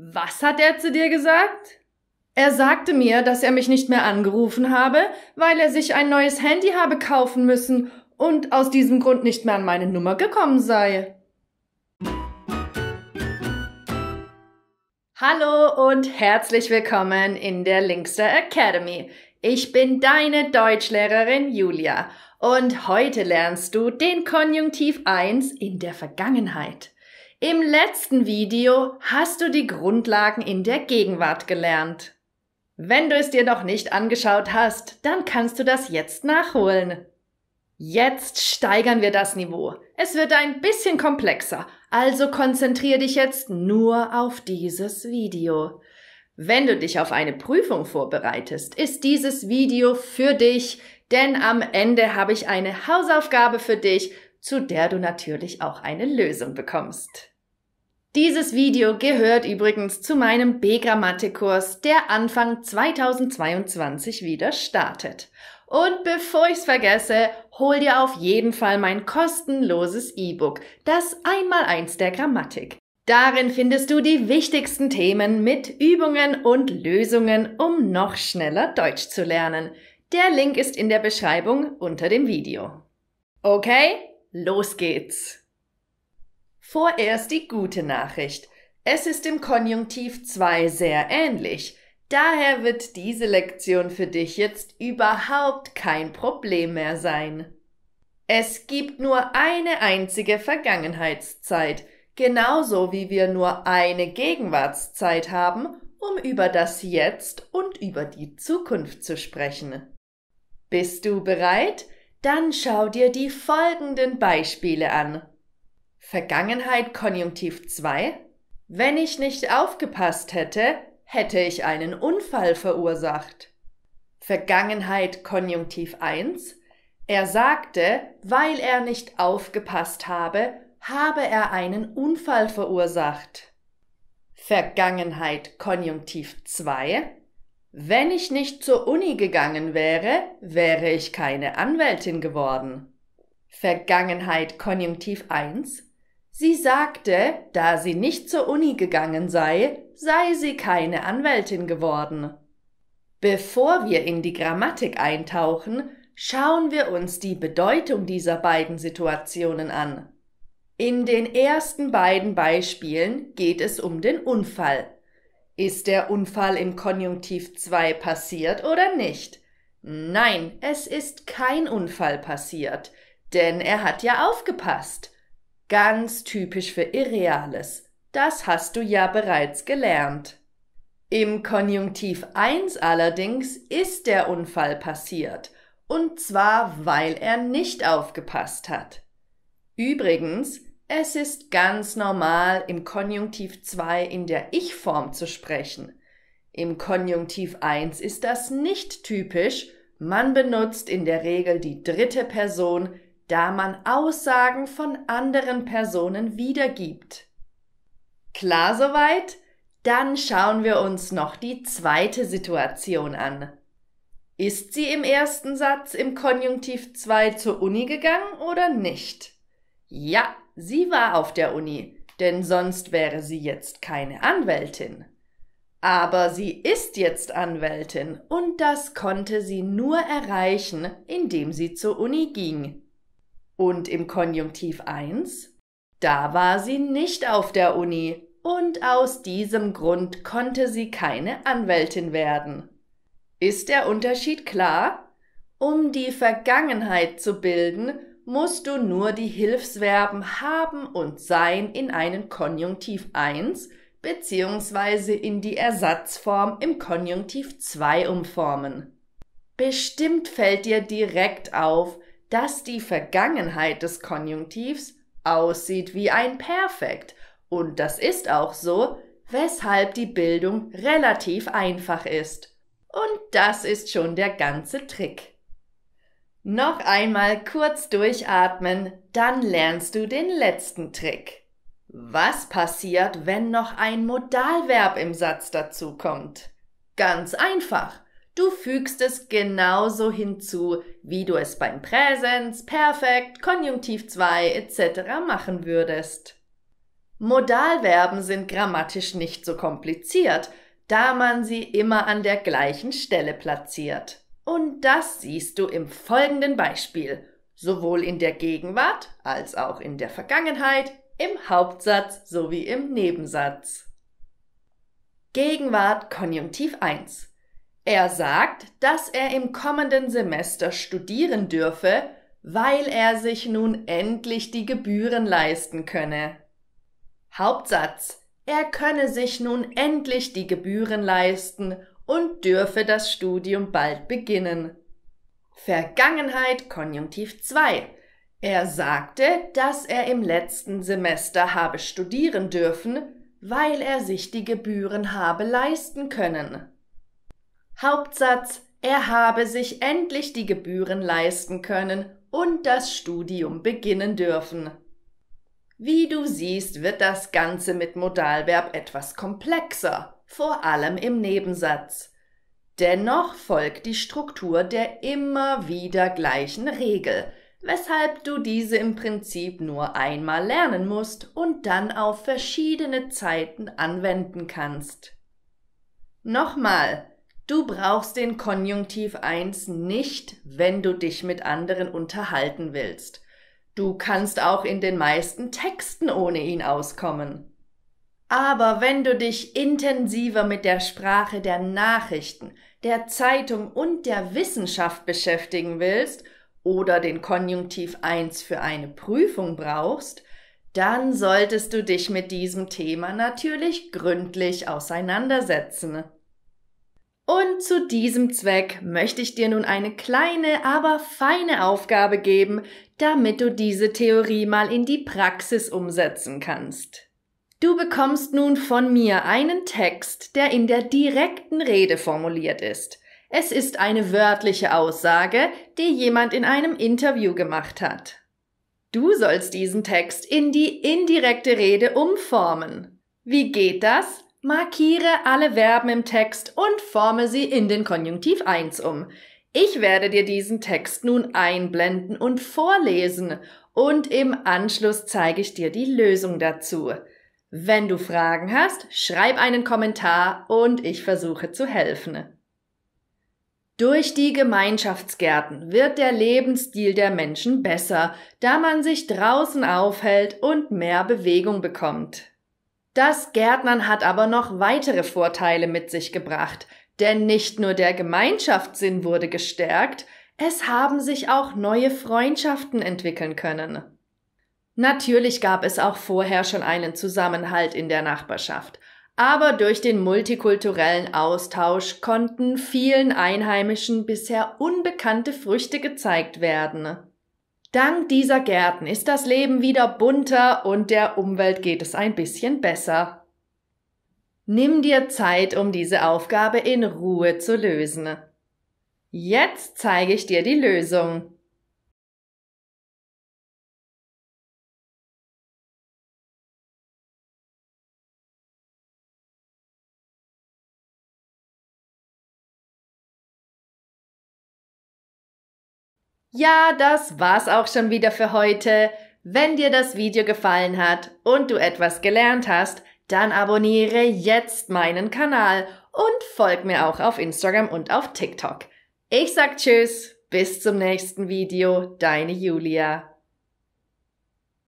Was hat er zu dir gesagt? Er sagte mir, dass er mich nicht mehr angerufen habe, weil er sich ein neues Handy habe kaufen müssen und aus diesem Grund nicht mehr an meine Nummer gekommen sei. Hallo und herzlich willkommen in der Linkster Academy. Ich bin deine Deutschlehrerin Julia und heute lernst du den Konjunktiv 1 in der Vergangenheit. Im letzten Video hast du die Grundlagen in der Gegenwart gelernt. Wenn du es dir noch nicht angeschaut hast, dann kannst du das jetzt nachholen. Jetzt steigern wir das Niveau. Es wird ein bisschen komplexer, also konzentriere dich jetzt nur auf dieses Video. Wenn du dich auf eine Prüfung vorbereitest, ist dieses Video für dich, denn am Ende habe ich eine Hausaufgabe für dich, zu der du natürlich auch eine Lösung bekommst. Dieses Video gehört übrigens zu meinem B-Grammatik-Kurs, der Anfang 2022 wieder startet. Und bevor ich's vergesse, hol dir auf jeden Fall mein kostenloses E-Book, das 1x1 der Grammatik. Darin findest du die wichtigsten Themen mit Übungen und Lösungen, um noch schneller Deutsch zu lernen. Der Link ist in der Beschreibung unter dem Video. Okay, los geht's! Vorerst die gute Nachricht. Es ist im Konjunktiv 2 sehr ähnlich. Daher wird diese Lektion für dich jetzt überhaupt kein Problem mehr sein. Es gibt nur eine einzige Vergangenheitszeit, genauso wie wir nur eine Gegenwartszeit haben, um über das Jetzt und über die Zukunft zu sprechen. Bist du bereit? Dann schau dir die folgenden Beispiele an. Vergangenheit Konjunktiv 2. Wenn ich nicht aufgepasst hätte, hätte ich einen Unfall verursacht. Vergangenheit Konjunktiv 1. Er sagte, weil er nicht aufgepasst habe, habe er einen Unfall verursacht. Vergangenheit Konjunktiv 2. Wenn ich nicht zur Uni gegangen wäre, wäre ich keine Anwältin geworden. Vergangenheit Konjunktiv 1. Sie sagte, da sie nicht zur Uni gegangen sei, sei sie keine Anwältin geworden. Bevor wir in die Grammatik eintauchen, schauen wir uns die Bedeutung dieser beiden Situationen an. In den ersten beiden Beispielen geht es um den Unfall. Ist der Unfall im Konjunktiv 2 passiert oder nicht? Nein, es ist kein Unfall passiert, denn er hat ja aufgepasst. Ganz typisch für Irreales. Das hast du ja bereits gelernt. Im Konjunktiv 1 allerdings ist der Unfall passiert, und zwar, weil er nicht aufgepasst hat. Übrigens, es ist ganz normal, im Konjunktiv 2 in der Ich-Form zu sprechen. Im Konjunktiv 1 ist das nicht typisch, man benutzt in der Regel die dritte Person, da man Aussagen von anderen Personen wiedergibt. Klar soweit? Dann schauen wir uns noch die zweite Situation an. Ist sie im ersten Satz im Konjunktiv 2 zur Uni gegangen oder nicht? Ja, sie war auf der Uni, denn sonst wäre sie jetzt keine Anwältin. Aber sie ist jetzt Anwältin und das konnte sie nur erreichen, indem sie zur Uni ging. Und im Konjunktiv 1? Da war sie nicht auf der Uni und aus diesem Grund konnte sie keine Anwältin werden. Ist der Unterschied klar? Um die Vergangenheit zu bilden, musst du nur die Hilfsverben haben und sein in einen Konjunktiv 1 bzw. in die Ersatzform im Konjunktiv 2 umformen. Bestimmt fällt dir direkt auf, dass die Vergangenheit des Konjunktivs aussieht wie ein Perfekt, und das ist auch so, weshalb die Bildung relativ einfach ist. Und das ist schon der ganze Trick. Noch einmal kurz durchatmen, dann lernst du den letzten Trick. Was passiert, wenn noch ein Modalverb im Satz dazukommt? Ganz einfach. Du fügst es genauso hinzu, wie du es beim Präsens, Perfekt, Konjunktiv 2 etc. machen würdest. Modalverben sind grammatisch nicht so kompliziert, da man sie immer an der gleichen Stelle platziert. Und das siehst du im folgenden Beispiel, sowohl in der Gegenwart als auch in der Vergangenheit, im Hauptsatz sowie im Nebensatz. Gegenwart Konjunktiv 1. Er sagt, dass er im kommenden Semester studieren dürfe, weil er sich nun endlich die Gebühren leisten könne. Hauptsatz: Er könne sich nun endlich die Gebühren leisten und dürfe das Studium bald beginnen. Vergangenheit Konjunktiv 2. Er sagte, dass er im letzten Semester habe studieren dürfen, weil er sich die Gebühren habe leisten können. Hauptsatz: Er habe sich endlich die Gebühren leisten können und das Studium beginnen dürfen. Wie du siehst, wird das Ganze mit Modalverb etwas komplexer, vor allem im Nebensatz. Dennoch folgt die Struktur der immer wieder gleichen Regel, weshalb du diese im Prinzip nur einmal lernen musst und dann auf verschiedene Zeiten anwenden kannst. Nochmal, du brauchst den Konjunktiv 1 nicht, wenn du dich mit anderen unterhalten willst. Du kannst auch in den meisten Texten ohne ihn auskommen. Aber wenn du dich intensiver mit der Sprache der Nachrichten, der Zeitung und der Wissenschaft beschäftigen willst oder den Konjunktiv 1 für eine Prüfung brauchst, dann solltest du dich mit diesem Thema natürlich gründlich auseinandersetzen. Und zu diesem Zweck möchte ich dir nun eine kleine, aber feine Aufgabe geben, damit du diese Theorie mal in die Praxis umsetzen kannst. Du bekommst nun von mir einen Text, der in der direkten Rede formuliert ist. Es ist eine wörtliche Aussage, die jemand in einem Interview gemacht hat. Du sollst diesen Text in die indirekte Rede umformen. Wie geht das? Markiere alle Verben im Text und forme sie in den Konjunktiv 1 um. Ich werde dir diesen Text nun einblenden und vorlesen und im Anschluss zeige ich dir die Lösung dazu. Wenn du Fragen hast, schreib einen Kommentar und ich versuche zu helfen. Durch die Gemeinschaftsgärten wird der Lebensstil der Menschen besser, da man sich draußen aufhält und mehr Bewegung bekommt. Das Gärtnern hat aber noch weitere Vorteile mit sich gebracht, denn nicht nur der Gemeinschaftssinn wurde gestärkt, es haben sich auch neue Freundschaften entwickeln können. Natürlich gab es auch vorher schon einen Zusammenhalt in der Nachbarschaft, aber durch den multikulturellen Austausch konnten vielen Einheimischen bisher unbekannte Früchte gezeigt werden. Dank dieser Gärten ist das Leben wieder bunter und der Umwelt geht es ein bisschen besser. Nimm dir Zeit, um diese Aufgabe in Ruhe zu lösen. Jetzt zeige ich dir die Lösung. Ja, das war's auch schon wieder für heute. Wenn dir das Video gefallen hat und du etwas gelernt hast, dann abonniere jetzt meinen Kanal und folg mir auch auf Instagram und auf TikTok. Ich sag Tschüss, bis zum nächsten Video, deine Julia.